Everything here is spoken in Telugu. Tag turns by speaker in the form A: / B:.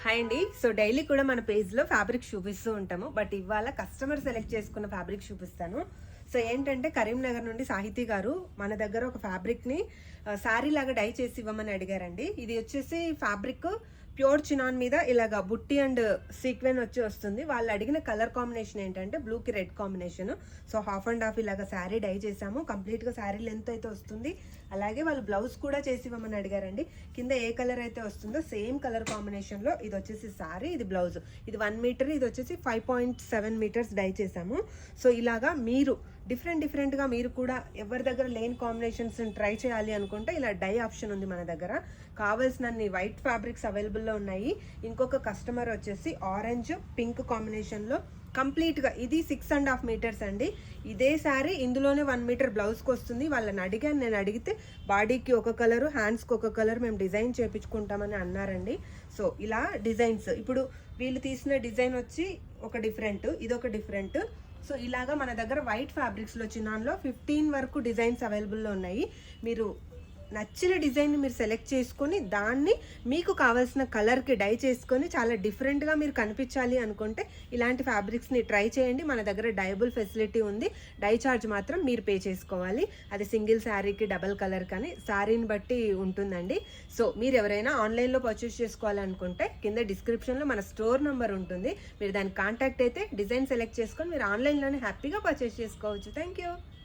A: హాయ్ అండి. సో డైలీ కూడా మన పేజ్లో ఫ్యాబ్రిక్ చూపిస్తూ ఉంటాము. బట్ ఇవాళ కస్టమర్ సెలెక్ట్ చేసుకున్న ఫ్యాబ్రిక్ చూపిస్తాను. సో ఏంటంటే కరీంనగర్ నుండి సాహితీ గారు మన దగ్గర ఒక ఫ్యాబ్రిక్ని శారీ లాగా డై చేసి ఇవ్వమని అడిగారండి. ఇది వచ్చేసి ఫ్యాబ్రిక్ ప్యూర్ చినాన్ మీద ఇలాగా బుట్టి అండ్ సీక్వెన్ వచ్చి వస్తుంది. వాళ్ళు అడిగిన కలర్ కాంబినేషన్ ఏంటంటే బ్లూకి red combination. So half and half ఇలాగా శారీ డై చేసాము. కంప్లీట్గా శారీ లెంత్ అయితే వస్తుంది. అలాగే వాళ్ళు బ్లౌజ్ కూడా చేసి ఇవ్వమని అడిగారండి. కింద ఏ కలర్ అయితే వస్తుందో సేమ్ కలర్ కాంబినేషన్లో ఇది వచ్చేసి శారీ, ఇది బ్లౌజ్. ఇది 1 మీటర్, ఇది వచ్చేసి 5.7 మీటర్స్ డై చేసాము. సో ఇలాగా మీరు డిఫరెంట్గా మీరు కూడా ఎవరి దగ్గర లేని కాంబినేషన్స్ ట్రై చేయాలి అనుకుంటే ఇలా డై ఆప్షన్ ఉంది మన దగ్గర. కావాల్సినన్ని వైట్ ఫ్యాబ్రిక్స్ అవైలబుల్లో ఉన్నాయి. ఇంకొక కస్టమర్ వచ్చేసి ఆరెంజ్ పింక్ కాంబినేషన్లో కంప్లీట్గా ఇది 6.5 మీటర్స్ అండి. ఇదే శారీ ఇందులోనే 1 మీటర్ బ్లౌజ్కి వస్తుంది. వాళ్ళని అడిగాను, నేను అడిగితే బాడీకి ఒక కలరు, హ్యాండ్స్కి ఒక కలర్ మేము డిజైన్ చేయించుకుంటామని అన్నారండి. సో ఇలా డిజైన్స్ ఇప్పుడు వీళ్ళు తీసిన డిజైన్ వచ్చి ఒక డిఫరెంట్, ఇదొక డిఫరెంట్. సో ఇలాగా మన దగ్గర వైట్ ఫ్యాబ్రిక్స్లో చిన్నాన్లో 15 వరకు డిజైన్స్ అవైలబుల్లో ఉన్నాయి. మీరు నచ్చిన డిజైన్ని మీరు సెలెక్ట్ చేసుకొని దాన్ని మీకు కావాల్సిన కలర్కి డై చేసుకొని చాలా డిఫరెంట్గా మీరు కనిపించాలి అనుకుంటే ఇలాంటి ఫ్యాబ్రిక్స్ని ట్రై చేయండి. మన దగ్గర డైబుల్ ఫెసిలిటీ ఉంది. డై ఛార్జ్ మాత్రం మీరు పే చేసుకోవాలి. అది సింగిల్ శారీకి డబల్ కలర్ కానీ శారీని బట్టి ఉంటుందండి. సో మీరు ఎవరైనా ఆన్లైన్లో పర్చేస్ చేసుకోవాలనుకుంటే కింద డిస్క్రిప్షన్లో మన స్టోర్ నెంబర్ ఉంటుంది. మీరు దాన్ని కాంటాక్ట్ అయితే డిజైన్ సెలెక్ట్ చేసుకొని మీరు ఆన్లైన్లోనే హ్యాపీగా పర్చేస్ చేసుకోవచ్చు. Thank you.